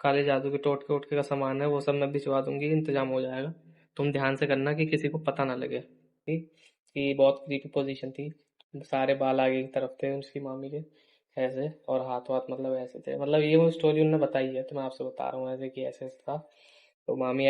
काले जादू के टोटके वोटके का सामान है वो सब मैं भिजवा दूंगी, इंतजाम हो जाएगा। तुम ध्यान से करना कि किसी को पता ना लगे, ठीक। कि बहुत क्रीपी पोजीशन थी, सारे बाल आगे की तरफ थे उसकी मामी के, ऐसे, और हाथ वाथ मतलब ऐसे थे, मतलब ये वो स्टोरी उन्होंने बताई है तो मैं आपसे बता रहा हूँ ऐसे कि ऐसे ऐसे था। तो मामी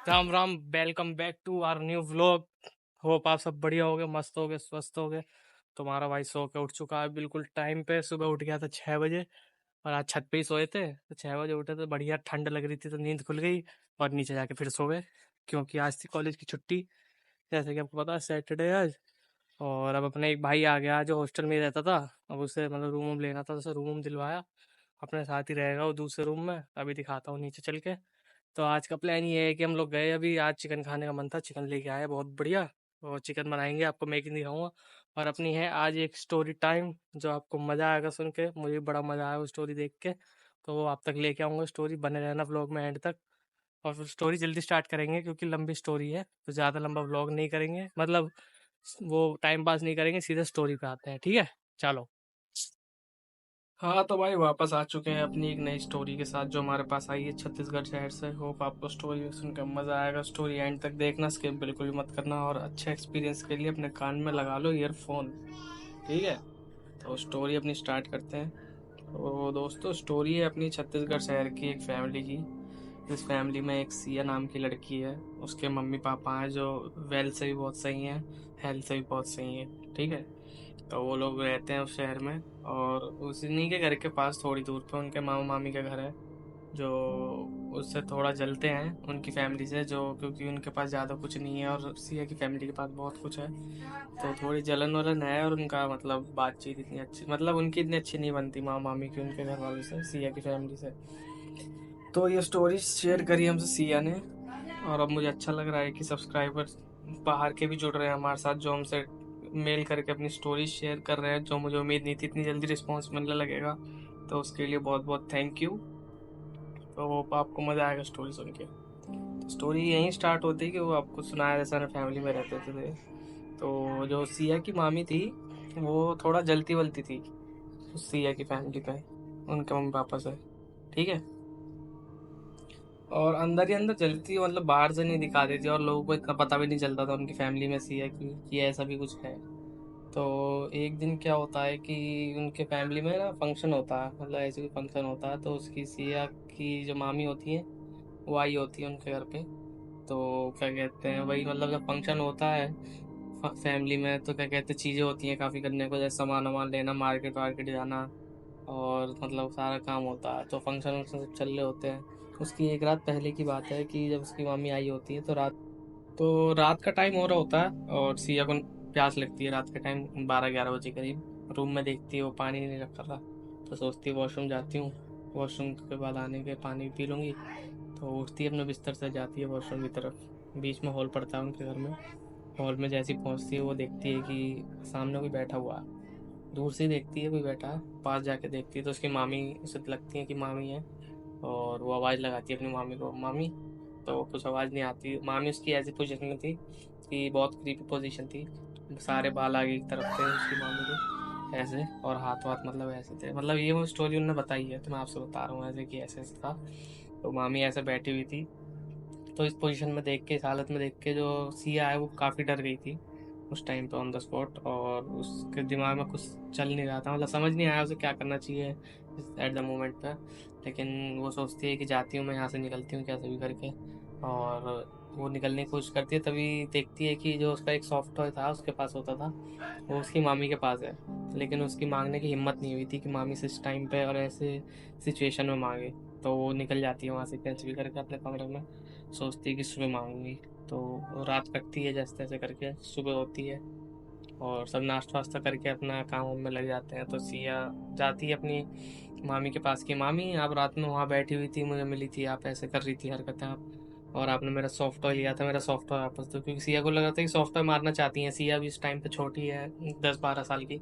Ram Ram, welcome back to our new vlog. Hope आप सब बढ़िया होगे, मस्त होगे, स्वस्थ होगे। तुम्हारा भाई सो के उठ चुका है बिल्कुल टाइम पे, सुबह उठ गया था 6 बजे। और आज छत पे ही सोए थे तो 6 बजे उठे तो बढ़िया ठंड लग रही थी तो नींद खुल गई और नीचे जाके फिर सो गए, क्योंकि आज थी कॉलेज की छुट्टी, जैसे कि आपको पता है सैटरडे है आज। और अब अपने एक भाई आ गया जो हॉस्टल में ही रहता था, अब उसे मतलब रूम लेना था तो उसे रूम दिलवाया, अपने साथ ही रहेगा वो दूसरे रूम में। अभी दिखाता हूँ नीचे चल के। तो आज का प्लान ये है कि हम लोग गए, अभी आज चिकन खाने का मन था, चिकन लेके आए बहुत बढ़िया, और चिकन बनाएंगे, आपको मेकिंग दिखाऊंगा। और अपनी है आज एक स्टोरी टाइम जो आपको मज़ा आएगा सुन के, मुझे भी बड़ा मज़ा आया वो स्टोरी देख के। तो वो आप तक लेके आऊँगा स्टोरी, बने रहना व्लॉग में एंड तक। और फिर स्टोरी जल्दी स्टार्ट करेंगे क्योंकि लंबी स्टोरी है, तो ज़्यादा लंबा व्लॉग नहीं करेंगे, मतलब वो टाइम पास नहीं करेंगे, सीधे स्टोरी पे आते हैं, ठीक है। चलो। हाँ तो भाई वापस आ चुके हैं अपनी एक नई स्टोरी के साथ जो हमारे पास आई है छत्तीसगढ़ शहर से। होप आपको स्टोरी सुनकर मजा आएगा, स्टोरी एंड तक देखना, स्किप बिल्कुल भी मत करना, और अच्छे एक्सपीरियंस के लिए अपने कान में लगा लो ईयरफोन, ठीक है। तो स्टोरी अपनी स्टार्ट करते हैं। तो दोस्तों स्टोरी है अपनी छत्तीसगढ़ शहर की एक फैमिली की। इस फैमिली में एक सिया नाम की लड़की है, उसके मम्मी पापा हैं जो वेल से भी बहुत सही हैं, हेल्थ से भी बहुत सही हैं, ठीक है। तो वो लोग रहते हैं उस शहर में, और उन्हीं के घर के पास थोड़ी दूर पे उनके मामा मामी का घर है, जो उससे थोड़ा जलते हैं उनकी फैमिली से, जो क्योंकि उनके पास ज़्यादा कुछ नहीं है और सिया की फैमिली के पास बहुत कुछ है। तो थोड़ी जलन वलन है, और उनका मतलब बातचीत इतनी अच्छी, मतलब उनकी इतनी अच्छी नहीं बनती मामा मामी की उनके घर वालों से, सिया की फैमिली से। तो ये स्टोरी शेयर करी हमसे सिया ने, और अब मुझे अच्छा लग रहा है कि सब्सक्राइबर बाहर के भी जुड़ रहे हैं हमारे साथ, जो हमसे मेल करके अपनी स्टोरी शेयर कर रहे हैं, जो मुझे उम्मीद नहीं थी इतनी जल्दी रिस्पॉन्स मिलने लगेगा। तो उसके लिए बहुत बहुत थैंक यू। तो वो आपको मज़ा आएगा स्टोरी सुन के। तो स्टोरी यहीं स्टार्ट होती है कि वो आपको सुनाया जैसा ना फैमिली में रहते थे। तो जो सिया की मामी थी वो थोड़ा जलती वलती थी उस सिया की फैमिली पे, उनके मम्मी पापा से, ठीक है। और अंदर ही अंदर जलती, मतलब बाहर से नहीं दिखा देती, और लोगों को इतना पता भी नहीं चलता था उनकी फैमिली में सिया की कि ऐसा भी कुछ है। तो एक दिन क्या होता है कि उनके फैमिली में ना फंक्शन होता है, मतलब ऐसे कोई फंक्शन होता है, तो उसकी सिया की जो मामी होती है वो आई होती है उनके घर पे। तो क्या कहते हैं, वही मतलब जब फंक्शन होता है फैमिली में, तो क्या कहते हैं चीज़ें होती हैं काफ़ी करने को, जैसे सामान वामान लेना, मार्केट वार्केट जाना, और मतलब सारा काम होता है। तो फंक्शन वंक्शन सब चल रहे होते हैं। उसकी एक रात पहले की बात है कि जब उसकी मम्मी आई होती है, तो रात का टाइम हो रहा होता है, और सिया को प्यास लगती है रात के टाइम, 12-11 बजे करीब। रूम में देखती है वो पानी नहीं रखा था, तो सोचती है वॉशरूम जाती हूँ, वॉशरूम के बाद आने के पानी पी लूँगी। तो उठती है अपने बिस्तर से, जाती है वॉशरूम की तरफ। बीच में हॉल पड़ता है उनके घर में। हॉल में जैसी पहुँचती है वो देखती है कि सामने कोई बैठा हुआ है। दूर से देखती है कोई बैठा है, पास जाके देखती है तो उसकी मामी, उसे लगती है कि मामी है। और वो आवाज़ लगाती है अपनी मामी को, मामी। तो कुछ आवाज़ नहीं आती। मामी उसकी ऐसी पोजीशन में थी कि बहुत क्रीपी पोजीशन थी, सारे बाल आगे की तरफ थे उसकी मामी के, ऐसे, और हाथ वाथ मतलब ऐसे थे, मतलब ये वो स्टोरी उन्होंने बताई है तो मैं आपसे बता रहा हूँ ऐसे कि ऐसे ऐसे था। तो मामी ऐसे बैठी हुई थी। तो इस पोजीशन में देख के, इस हालत में देख के जो सिया है वो काफ़ी डर गई थी उस टाइम पे ऑन द स्पॉट, और उसके दिमाग में कुछ चल नहीं रहा था, मतलब समझ नहीं आया उसे क्या करना चाहिए एट द मोमेंट पे। लेकिन वो सोचती है कि जाती हूँ मैं यहाँ से, निकलती हूँ कैसे भी करके। और वो निकलने की कोशिश करती है, तभी देखती है कि जो उसका एक सॉफ्ट टॉय था उसके पास होता था, वो उसकी मामी के पास है। लेकिन उसकी मांगने की हिम्मत नहीं हुई थी कि मामी से इस टाइम पे और ऐसे सिचुएशन में मांगे। तो वो निकल जाती है वहाँ से कैसे भी करके अपने कमरे में, सोचती है कि सुबह मांगूंगी। तो रात कटती है जैसे तैसे करके, सुबह होती है। और सब नाश्ता वास्ता करके अपना काम में लग जाते हैं। तो सिया जाती है अपनी मामी के पास की, मामी आप रात में वहाँ बैठी हुई थी, मुझे मिली थी, आप ऐसे कर रही थी हरकतें आप, और आपने मेरा सॉफ्ट टॉय लिया था, मेरा सॉफ्ट टॉय वापस दो। क्योंकि सिया को लगा था कि सॉफ्ट टॉय मारना चाहती हैं, सिया भी इस टाइम पे छोटी है, 10-12 साल की।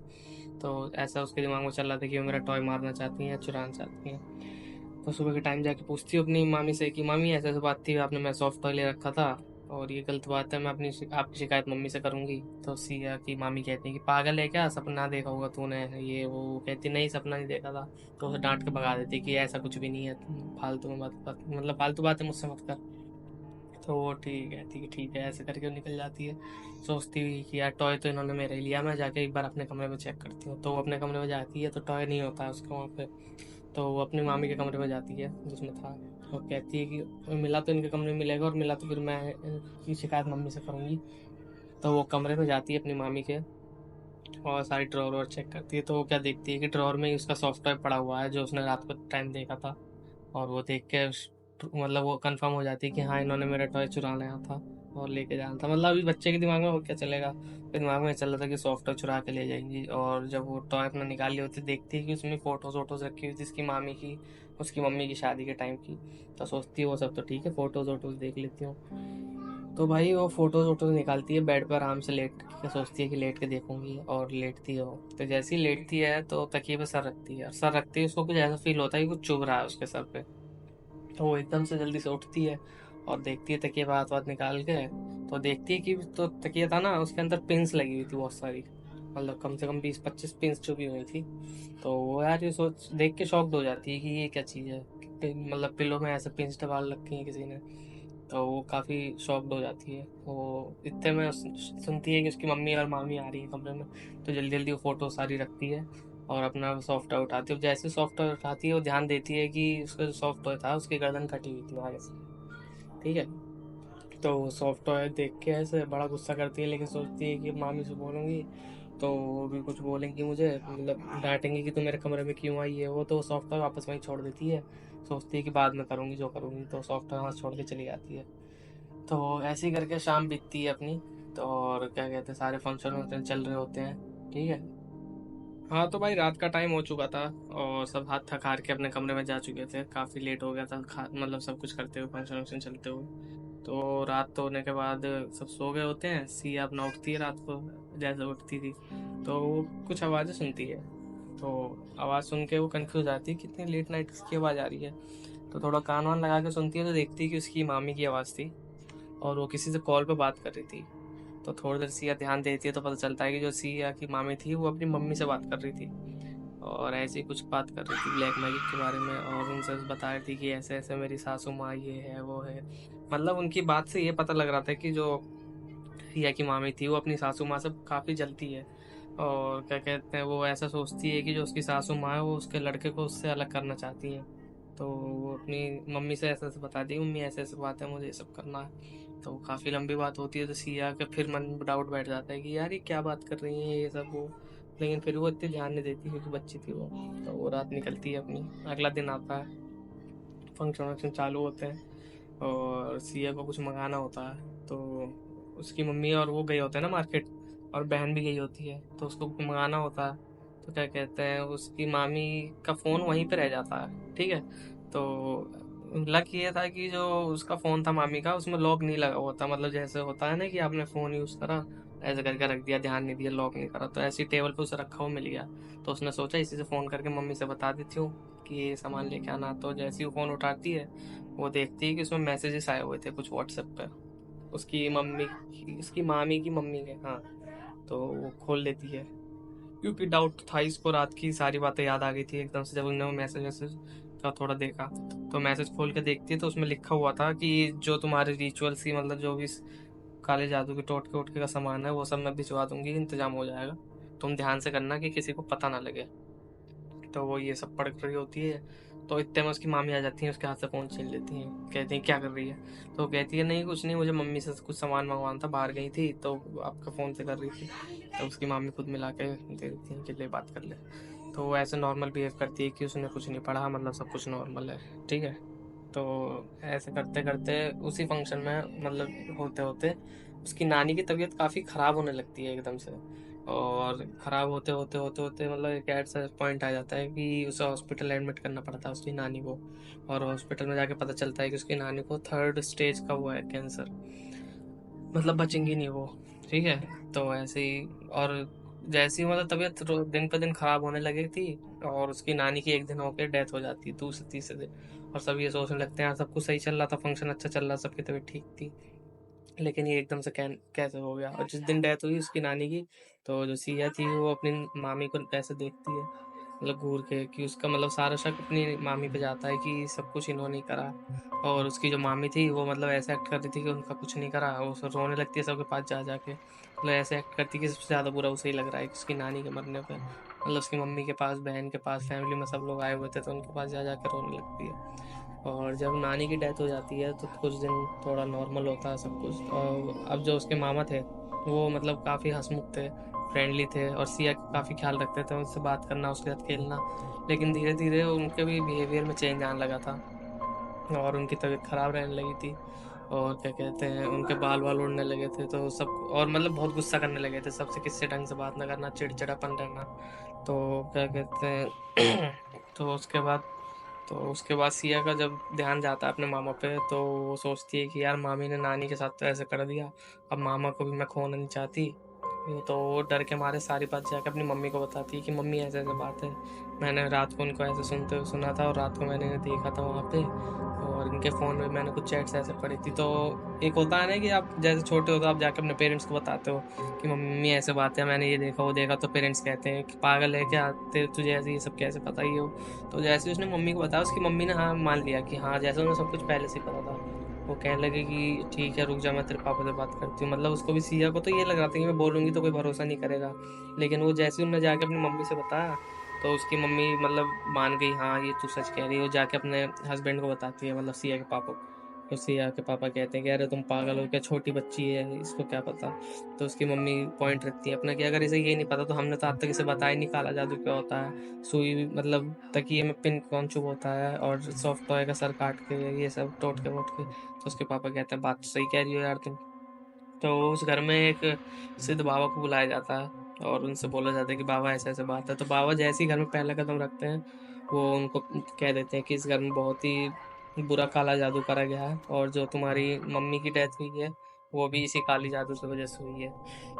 तो ऐसा उसके दिमाग में चल रहा था कि वो मेरा टॉय मारना चाहती हैं, चुराना चाहती हैं। तो सुबह के टाइम जाके पूछती हूँ अपनी मामी से कि मामी ऐसे ऐसे बात थी, आपने मेरा सॉफ्ट टॉय ले रखा था और ये गलत बात है, मैं आपकी शिकायत मम्मी से करूंगी। तो सिया की मामी कहती है कि पागल है क्या, सपना देखा होगा तूने, ये वो कहती नहीं सपना नहीं देखा था। तो उसे डांट के भगा देती कि ऐसा कुछ भी नहीं है, तुम फालतू में मतलब फालतू बातें मुझसे मत कर। तो वो ठीक है, ठीक है, ठीक है, ऐसे करके वो निकल जाती है। सोचती हुई कि यार टॉय तो इन्होंने मेरा ही लिया, मैं जाके एक बार अपने कमरे में चेक करती हूँ। तो वो अपने कमरे में जाती है तो टॉय नहीं होता है उसका वहाँ पे। तो वो अपनी मामी के कमरे में जाती है जिसमें था, और कहती है कि मिला तो इनके कमरे में मिलेगा, और मिला तो फिर मैं इनकी शिकायत मम्मी से करूँगी। तो वो कमरे में जाती है अपनी मामी के, और सारी ड्रॉर और चेक करती है। तो वो क्या देखती है कि ड्रॉर में ही उसका सॉफ्टवेयर पड़ा हुआ है जो उसने रात को टाइम देखा था। और वो देख के मतलब वो कंफर्म हो जाती है कि हाँ इन्होंने मेरा टॉय चुरा लिया था और लेके जाना था। मतलब अभी बच्चे के दिमाग में वो क्या चलेगा, फिर दिमाग में चल रहा था कि सॉफ्टवेयर चुरा के ले जाएंगी। और जब वो टॉय अपना निकाल ली होती देखती है कि उसमें फोटोज वोटोज रखी हुई थी उसकी मामी की, उसकी मम्मी की शादी के टाइम की। तो सोचती है वो सब तो ठीक है, फोटोज वोटोज देख लेती हूँ। तो भाई वो फोटोज वोटोज निकालती है, बेड पर आराम से लेट के सोचती है कि लेट के देखूंगी, और लेटती है वो। तो जैसे ही लेटती है तो तकिए पे सर रखती है, और सर रखती है उसको कुछ ऐसा फील होता है कि कुछ चुभ रहा है उसके सर पे। तो वो एकदम से जल्दी से उठती है और देखती है तकिए पे हाथ वाथ निकाल के। तो देखती है कि तो तकिया था ना, उसके अंदर पिंस लगी हुई थी बहुत सारी, मतलब कम से कम 20-25 पिंस चुभी हुई थी। तो वो यार ये सोच देख के शॉक्ड हो जाती है कि ये क्या चीज़ है, मतलब पिलो में ऐसे पिंस डाल रखी है किसी ने। तो वो काफ़ी शॉक्ड हो जाती है। वो इतने में सुनती है कि उसकी मम्मी और मामी आ रही है कमरे में। तो जल्दी जल्दी वो फोटो सारी रखती है और अपना सॉफ्टवेयर उठाती है। जैसे सॉफ्टवेयर उठाती है वो ध्यान देती है कि उसका जो सॉफ्टवेयर था उसकी गर्दन कटी हुई थी आगे से। ठीक है। तो वो सॉफ्टवेयर देख के ऐसे बड़ा गुस्सा करती है, लेकिन सोचती है कि मामी से बोलूँगी तो वो भी कुछ बोलेंगी मुझे, मतलब डांटेंगी कि तू मेरे कमरे में क्यों आई है। वो तो सॉफ्टवेयर वापस वहीं छोड़ देती है, सोचती है कि बाद में करूँगी जो करूँगी। तो सॉफ्टवेयर वहाँ छोड़ के चली जाती है। तो ऐसे ही करके शाम बीतती है अपनी। तो और क्या कहते हैं, सारे फंक्शन वंक्शन चल रहे होते हैं। ठीक है। हाँ तो भाई रात का टाइम हो चुका था, और सब हाथ थक हार के अपने कमरे में जा चुके थे, काफ़ी लेट हो गया था मतलब सब कुछ करते हुए, फंक्शन वंक्शन चलते हुए। तो रात तो होने के बाद सब सो गए होते हैं। सिया अपना उठती है रात को, जैसे उठती थी तो वो कुछ आवाज़ें सुनती है। तो आवाज़ सुन के वो कंफ्यूज आती है कितनी लेट नाइट किसकी आवाज़ आ रही है। तो थोड़ा कान वान लगा के सुनती है तो देखती है कि उसकी मामी की आवाज़ थी, और वो किसी से कॉल पे बात कर रही थी। तो थोड़ी देर सिया ध्यान देती है तो पता चलता है कि जो सिया की मामी थी वो अपनी मम्मी से बात कर रही थी, और ऐसी कुछ बात कर रही थी ब्लैक मैजिक के बारे में, और उनसे बता रही थी कि ऐसे ऐसे मेरी सासू माँ ये है वो है। मतलब उनकी बात से ये पता लग रहा था कि जो सिया की मामी थी वो अपनी सासू माँ से काफ़ी जलती है, और क्या कहते हैं वो ऐसा सोचती है कि जो उसकी सासू माँ है वो उसके लड़के को उससे अलग करना चाहती है। तो वो अपनी मम्मी से ऐसे ऐसे बताती है, मम्मी ऐसे ऐसे बात है, मुझे ये सब करना है। तो काफ़ी लंबी बात होती है, तो सिया के फिर मन में डाउट बैठ जाता है कि यार ये क्या बात कर रही है ये सब वो। लेकिन फिर वो इतनी ध्यान नहीं देती क्योंकि बच्ची थी वो। तो वो रात निकलती है अपनी, अगला दिन आता है, फंक्शन वंक्शन चालू होते हैं, और सिया को कुछ मंगाना होता है। तो उसकी मम्मी और वो गए होते हैं ना मार्केट, और बहन भी गई होती है, तो उसको कुछ मंगाना होता है। तो क्या कहते हैं उसकी मामी का फ़ोन वहीं पे रह जाता है। ठीक है। तो लक ये था कि जो उसका फ़ोन था मामी का उसमें लॉक नहीं लगा हुआ था, मतलब जैसे होता है ना कि आपने फ़ोन यूज़ करा, ऐसे करके रख दिया, ध्यान नहीं दिया, लॉक नहीं करा, तो ऐसी टेबल पे उसे रखा हुआ मिल गया। तो उसने सोचा इसी से फ़ोन करके मम्मी से बता देती हूँ कि ये सामान लेके आना। तो जैसे ही वो फ़ोन उठाती है वो देखती है कि उसमें मैसेजेस आए हुए थे कुछ व्हाट्सएप पे, उसकी मम्मी उसकी मामी की मम्मी के। हाँ। तो वो खोल लेती है, क्योंकि डाउट था इसको, रात की सारी बातें याद आ गई थी एकदम से जब उन्होंने मैसेज वैसेज का थोड़ा देखा। तो मैसेज खोल के देखती है तो उसमें लिखा हुआ था कि जो तुम्हारे रिचुअल्स ही, मतलब जो भी काले जादू के टोटके वोटके का सामान है वो सब मैं भिजवा दूंगी, इंतजाम हो जाएगा, तुम ध्यान से करना कि किसी को पता ना लगे। तो वो ये सब पढ़ रही होती है। तो इतने में उसकी मामी आ जाती है, उसके हाथ से फ़ोन छीन लेती हैं, कहती हैं क्या कर रही है। तो वो कहती है नहीं कुछ नहीं, मुझे मम्मी से कुछ सामान मंगवाना था, बाहर गई थी तो आपका फ़ोन से कर रही थी। तो उसकी मामी खुद मिला के दे देती हैं कि ले बात कर ले। तो वो ऐसे नॉर्मल बिहेव करती है कि उसने कुछ नहीं पढ़ा, मतलब सब कुछ नॉर्मल है। ठीक है। तो ऐसे करते करते उसी फंक्शन में, मतलब होते होते उसकी नानी की तबीयत काफ़ी ख़राब होने लगती है एकदम से। और ख़राब होते होते होते होते मतलब एक ऐसा पॉइंट आ जाता है कि उसे हॉस्पिटल एडमिट करना पड़ता है उसकी नानी को। और हॉस्पिटल में जाके पता चलता है कि उसकी नानी को 3rd स्टेज का हुआ है कैंसर, मतलब बचेंगी नहीं वो। ठीक है, तो ऐसे ही। और जैसी मतलब तबीयत दिन पे दिन खराब होने लगी थी, और उसकी नानी की एक दिन होकर डेथ हो जाती है, दूसरे तीसरे दिन। और सब ये सोचने लगते हैं यार सब कुछ सही चल रहा था, फंक्शन अच्छा चल रहा, सबकी तबीयत ठीक थी, लेकिन ये एकदम से कैसे हो गया। और जिस दिन डेथ हुई उसकी नानी की, तो जो सिया थी वो अपनी मामी को ऐसे देखती है, मतलब घूर के, कि उसका मतलब सारा शक अपनी मामी पे जाता है कि सब कुछ इन्होंने ही करा। और उसकी जो मामी थी वो मतलब ऐसे एक्ट कर रही थी कि उनका कुछ नहीं करा, वो सब रोने लगती है सबके पास जा जाके, मतलब ऐसे एक्ट करती है कि सबसे ज़्यादा बुरा उसे ही लग रहा है कि उसकी नानी के मरने पे, मतलब उसकी मम्मी के पास, बहन के पास, फैमिली में सब लोग आए हुए थे तो उनके पास जा जाकर रोने लगती है। और जब नानी की डेथ हो जाती है तो कुछ दिन थोड़ा नॉर्मल होता है सब कुछ। और अब जो उसके मामा थे वो मतलब काफ़ी हंसमुख थे, फ्रेंडली थे, और सिया का काफ़ी ख्याल रखते थे, उससे बात करना, उसके साथ खेलना। लेकिन धीरे धीरे उनके भी बिहेवियर में चेंज आने लगा था, और उनकी तबीयत खराब रहने लगी थी। और क्या कहते हैं, उनके बाल वाल उड़ने लगे थे तो सब, और मतलब बहुत गुस्सा करने लगे थे, सबसे किससे ढंग से बात ना करना, चिड़चिड़ापन रहना। तो क्या कहते हैं तो उसके बाद सिया का जब ध्यान जाता है अपने मामा पे, तो वो सोचती है कि यार मामी ने नानी के साथ तो ऐसे कर दिया, अब मामा को भी मैं खोना नहीं चाहती। तो वो डर के मारे सारी बात जाके अपनी मम्मी को बताती है कि मम्मी ऐसे ऐसे बात है, मैंने रात को उनको ऐसे सुनते हुए सुना था, और रात को मैंने इन्हें देखा था वहाँ पे, और इनके फ़ोन में मैंने कुछ चैट्स ऐसे पढ़ी थी। तो एक होता है ना कि आप जैसे छोटे हो तो आप जाके अपने पेरेंट्स को बताते हो कि मम्मी ऐसे बात है, मैंने ये देखा वो देखा, तो पेरेंट्स कहते हैं कि पागल है क्या, तुझे ऐसे ये सब कैसे पता ही हो। तो जैसे ही उसने मम्मी को बताया, उसकी मम्मी ने हाँ मान लिया कि हाँ, जैसे उन्हें सब कुछ पहले से ही पता था। वो कहने लगे कि ठीक है रुक जा, मैं तेरे पापा से बात करती हूँ। मतलब उसको भी, सिया को तो ये लग रहा था कि मैं बोलूँगी तो कोई भरोसा नहीं करेगा, लेकिन वो जैसे ही उन्होंने जाके अपनी मम्मी से बताया, तो उसकी मम्मी मतलब मान गई, हाँ ये तू सच कह रही है। वो जाके अपने हस्बैंड को बताती है, मतलब सिया के पापा को। तो सिया के पापा कहते हैं कि अरे तुम पागल हो क्या, छोटी बच्ची है, इसको क्या पता। तो उसकी मम्मी पॉइंट रखती है अपना कि अगर इसे ये नहीं पता तो हमने तो आज तक इसे बताया नहीं काला जादू क्या होता है, सुई मतलब तकिए में पिन कौन चुभ होता है, और सॉफ्ट टॉय का सर काट के, ये सब टोटके वोटके। तो उसके पापा कहते हैं बात तो सही कह रही हो यार तुम। तो उस घर में एक सिद्ध बाबा को बुलाया जाता है, और उनसे बोला जाता है कि बाबा ऐसे ऐसे बात है। तो बाबा जैसे ही घर में पहला कदम रखते हैं, वो उनको कह देते हैं कि इस घर में बहुत ही बुरा काला जादू करा गया है, और जो तुम्हारी मम्मी की डेथ हुई है वो भी इसी काली जादू की वजह से हुई है।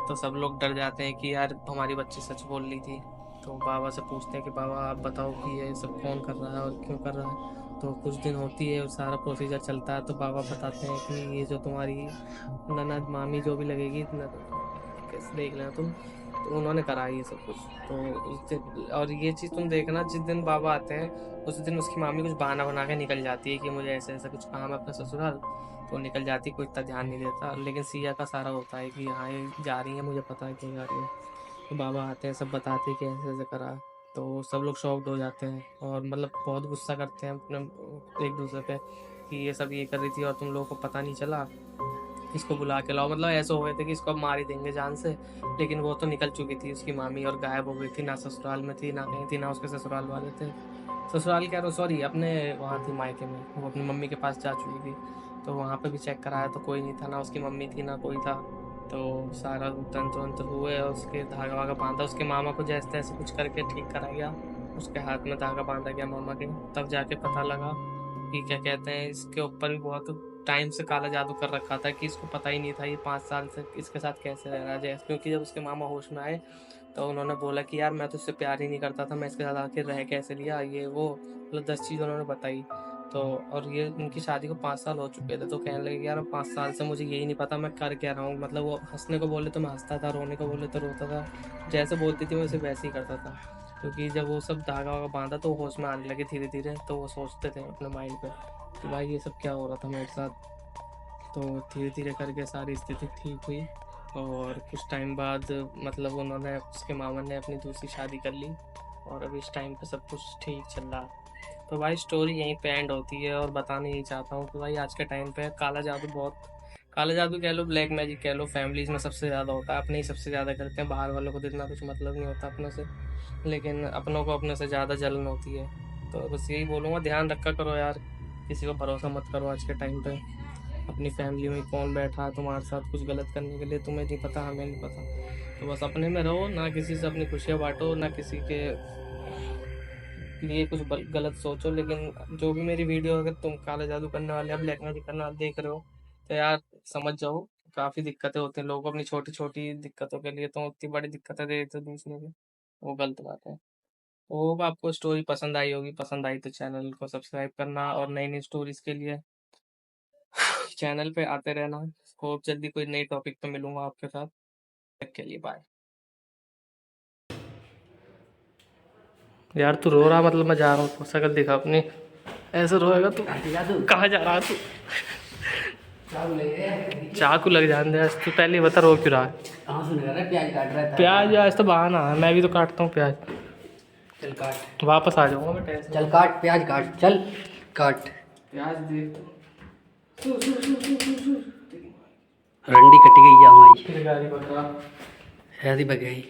तो सब लोग डर जाते हैं कि यार हमारी बच्ची सच बोल रही थी। तो बाबा से पूछते हैं कि बाबा आप बताओ कि ये सब कौन कर रहा है और क्यों कर रहा है। तो कुछ दिन होती है और सारा प्रोसीजर चलता है, तो बाबा बताते हैं कि ये जो तुम्हारी ननद मामी जो भी लगेगी, कैसे देख लेना तुम, तो उन्होंने करा है ये सब कुछ। तो उस दिन, और ये चीज़ तुम देखना, जिस दिन बाबा आते हैं उस दिन उसकी मामी कुछ बहाना बना के निकल जाती है कि मुझे ऐसा ऐसा कुछ काम है अपना ससुराल, तो निकल जाती है, कोई इतना ध्यान नहीं देता। लेकिन सिया का सारा होता है कि हाँ ये जा रही है, मुझे पता है क्यों जा रही है। तो बाबा आते हैं, सब बताते हैं कि ऐसे ऐसे करा। तो सब लोग शॉक्ड हो जाते हैं, और मतलब बहुत गुस्सा करते हैं अपने एक दूसरे पे कि ये सब ये कर रही थी और तुम लोगों को पता नहीं चला, इसको बुला के लाओ। मतलब ऐसा हो गए थे कि इसको अब मार ही देंगे जान से। लेकिन वो तो निकल चुकी थी उसकी मामी, और गायब हो गई थी, ना ससुराल में थी ना कहीं थी, ना उसके ससुराल वाले थे, ससुराल कह रहा हूँ सॉरी, अपने वहाँ थी मायके में, वो अपनी मम्मी के पास जा चुकी थी। तो वहाँ पे भी चेक कराया तो कोई नहीं था, ना उसकी मम्मी थी ना कोई था। तो सारा तंत्र वंत्र हुए और उसके धागा वागा बांधा, उसके मामा को जैसे तैसे कुछ करके ठीक करा गया, उसके हाथ में धागा बांधा गया मामा के। तब जाके पता लगा कि क्या कहते हैं, इसके ऊपर भी बहुत टाइम से काला जादू कर रखा था, कि इसको पता ही नहीं था ये 5 साल से इसके साथ कैसे रह रहा है। क्योंकि जब उसके मामा होश में आए तो उन्होंने बोला कि यार मैं तो इससे प्यार ही नहीं करता था, मैं इसके साथ आखिर रह कैसे लिया, ये वो मतलब 10 चीज़ उन्होंने बताई। तो और ये उनकी शादी को 5 साल हो चुके थे, तो कहने लगे यार 5 साल से मुझे यही नहीं पता मैं कर क्या रहा हूँ। मतलब वो हंसने को बोले तो मैं हंसता था, रोने को बोले तो रोता था, जैसे बोलती थी मैं उसे वैसे ही करता था। क्योंकि जब वो सब धागा वागा बांधा तो होश में आने लगे धीरे धीरे, तो वो सोचते थे अपने माइंड पे कि भाई ये सब क्या हो रहा था मेरे साथ। तो धीरे धीरे करके सारी स्थिति ठीक हुई, और कुछ टाइम बाद मतलब उन्होंने, उसके मामा ने अपनी दूसरी शादी कर ली, और अब इस टाइम पे सब कुछ ठीक चल रहा है। तो भाई स्टोरी यहीं पे एंड होती है, और बताना यही चाहता हूँ कि भाई आज के टाइम पे काला जादू बहुत, काला जादू कह लो, ब्लैक मैजिक कह लो, फैमिलीज में सबसे ज़्यादा होता है, अपने ही सबसे ज़्यादा करते हैं, बाहर वालों को तो इतना कुछ मतलब नहीं होता अपने से, लेकिन अपनों को अपने से ज़्यादा जलन होती है। तो बस यही बोलूँगा, ध्यान रखा करो यार, किसी को भरोसा मत करो आज के टाइम पे। अपनी फैमिली में कौन बैठा है तुम्हारे साथ कुछ गलत करने के लिए, तुम्हें नहीं पता, हमें नहीं पता। तो बस अपने में रहो, ना किसी से अपनी खुशियाँ बांटो, ना किसी के लिए कुछ गलत सोचो। लेकिन जो भी मेरी वीडियो, अगर तुम काला जादू करने वाले या ब्लैक मैजिक करने वाले देख रहे हो, तो यार समझ जाओ, काफ़ी दिक्कतें होती हैं लोगों को अपनी छोटी छोटी दिक्कतों के लिए, तो इतनी बड़ी दिक्कतें दे देते दूसरे को, वो गलत बात है। तो होप आपको स्टोरी पसंद आई होगी। पसंद आई तो चैनल को सब्सक्राइब करना, और नई नई स्टोरीज के लिए चैनल पे आते रहना। होप जल्दी कोई नई टॉपिक पे मिलूंगा आपके साथ। तक के लिए बाय। यार तू रो रहा, मतलब मैं जा रहा हूँ, शक्ल दिखा अपनी। ऐसे रोएगा तू? कहाँ जा रहा है तू? चाकू लग जाने दे, तू पहले ही बता रो क्यों रहा है? प्याज काट रहा था। प्याज आज तो बहाना है, मैं भी तो काटता हूँ प्याज। चल काट, वापस आ जाऊंगा मैं, टेंशन। चल काट प्याज काट, चल काट। प्याज देख तो रंडी कट गई या हमारी, फिर गाड़ी पकड़ा। ऐसी बग गई।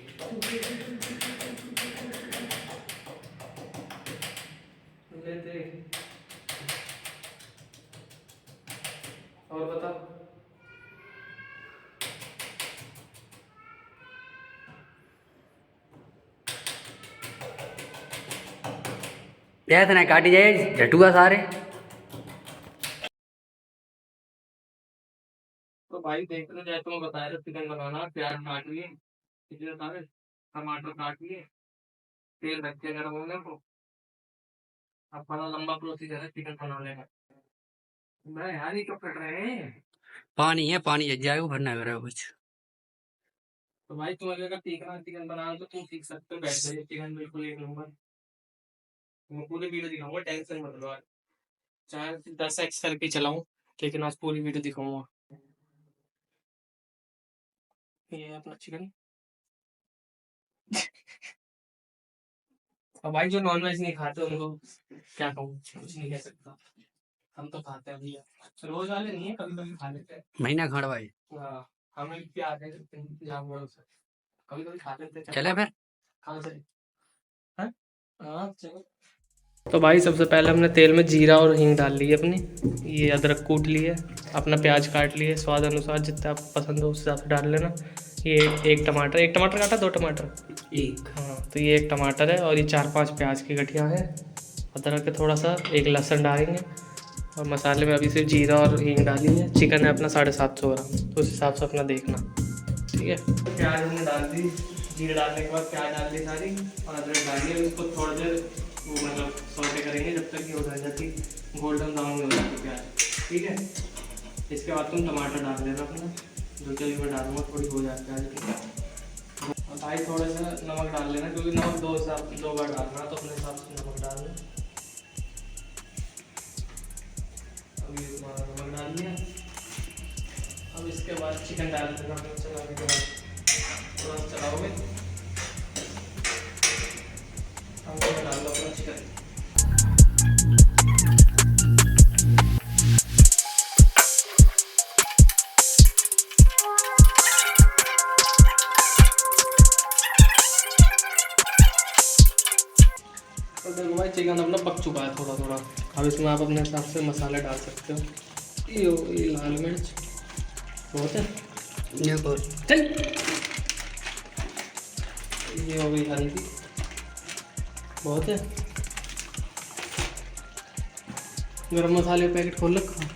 ले देख, और बता। प्याज ना काटी जाए झटुआ सारे। तो भाई देख लो, जैसे तुम्हें बताया था चिकन बनाना, प्याज काट लिए, इतने सारे टमाटर काट लिए, तेल रख के गर्म होने को। अब बड़ा लंबा प्रोसीजर है चिकन बनाने का। मैं यार ये कब कट रहे हैं? पानी है, पानी जग जाएगा, भरना करो कुछ। तो भाई तुम अगर तीखा चिकन बनाना तो तुम सीख सकते हो, बैठ जाइए। चिकन बिल्कुल एक नंबर। मैं पूरी वीडियो दिखाऊंगा, टेंशन मत लो यार। चाहे 10x करके चलाऊं, लेकिन आज पूरी वीडियो दिखाऊंगा। ये है अपना चिकन। और भाई जो नॉनवेज नहीं खाते उनको क्या कहूँ, कुछ नहीं कह सकता। हम तो खाते हैं भैया, रोज वाले नहीं है, कभी कभी खा लेते हैं। महीना खाड़ भाई। हाँ, हमें प्यार है जानवरों से, कभी कभी खा लेते हैं। चले फिर। कहाँ से? हाँ हाँ चलो। तो भाई सबसे पहले हमने तेल में जीरा और हींग डाल ली है अपनी। ये अदरक कूट लिए, अपना प्याज काट लिए, स्वाद अनुसार जितना आपको पसंद हो उस हिसाब से डाल लेना। ये एक टमाटर काटा, 2 टमाटर? एक। हाँ, तो ये 1 टमाटर है, और ये 4-5 प्याज की गठियाँ हैं। अदरक है थोड़ा सा, 1 लहसुन डालेंगे। और मसाले में अभी सिर्फ जीरा और हींग डाली है। चिकन है अपना 750 ग्राम, तो उस हिसाब से अपना देखना, ठीक है। प्याज हमने डाल दी, जीरा डालने के बाद प्याज डाल दी सारी, और अदरक डालिए। उसको थोड़ी देर वो मतलब सौटे करेंगे जब तक कि हो जाती गोल्डन ब्राउन हो जाती प्याज, ठीक है। इसके बाद तुम टमाटर डाल देना अपना, जो चलिए मैं डालूंगा, थोड़ी हो जाए प्याज। और भाई थोड़ा सा नमक डाल लेना, क्योंकि नमक 2 बार डालना, तो अपने हिसाब से नमक डालना। अभी तुम्हारा नमक डाल दिया। अब इसके बाद चिकन डाल देना, चलाने के बाद थोड़ा चलाओगे, अब डाल दो अपना चिकन। तो देखो भाई चिकन अपना पक चुका है थोड़ा थोड़ा। अब इसमें आप अपने हिसाब से मसाले डाल सकते हो। ये लाल मिर्च बहुत है, ये बोल। चल। ये हो गई हल्दी, बहुत है। गरम मसाले पैकेट खोल रखा।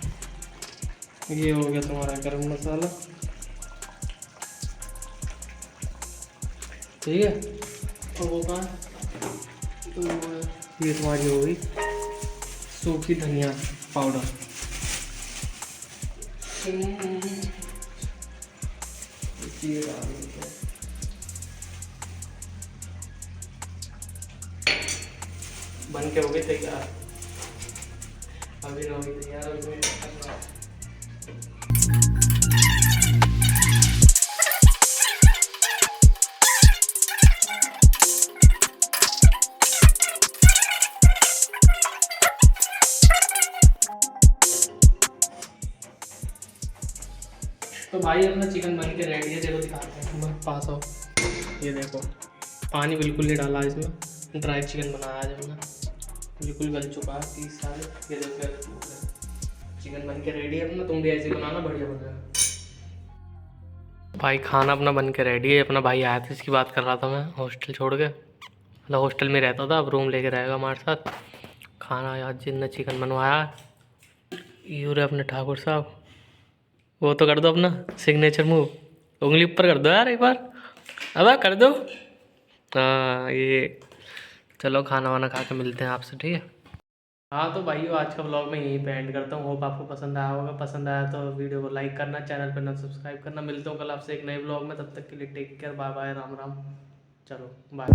ये हो गया तुम्हारा गरम मसाला, ठीक है। और वो कहाँ है? तो ये तुम्हारी हो गई सूखी धनिया पाउडर। ये डाल देते हैं। बन के हो गई तैयार। अभी हो गई तैयार, अभी तो भाई अपना चिकन बन के रेडी है। देखो दिखाते हैं, मैं पास हो। ये देखो, पानी बिल्कुल नहीं डाला इसमें, ड्राई चिकन बनाया है हमने, बिल्कुल गल चुका है 30 साल। ये देखो चिकन बन के रेडी है अपना। तुम भी ऐसे बनाना, बढ़िया बनेगा। भाई खाना अपना बन के रेडी है। अपना भाई आया था, इसकी बात कर रहा था मैं, हॉस्टल छोड़ के। मतलब हॉस्टल में रहता था, अब रूम लेके रहेगा हमारे साथ। खाना आज जिन्ना चिकन बनवाया। यूँ रहे अपने ठाकुर साहब। वो तो कर दो अपना सिग्नेचर मूव, उंगली ऊपर कर दो यार एक बार। अब कर दो। हाँ ये। चलो खाना वाना खा के मिलते हैं आपसे, ठीक है। हाँ तो भाई आज का व्लॉग मैं यहीं पे एंड करता हूँ। होप आपको पसंद आया होगा। पसंद आया तो वीडियो को लाइक करना, चैनल पर ना सब्सक्राइब करना। मिलते हो कल आपसे एक नए व्लॉग में, तब तक के लिए take care, bye bye, Ram Ram. चलो बाय।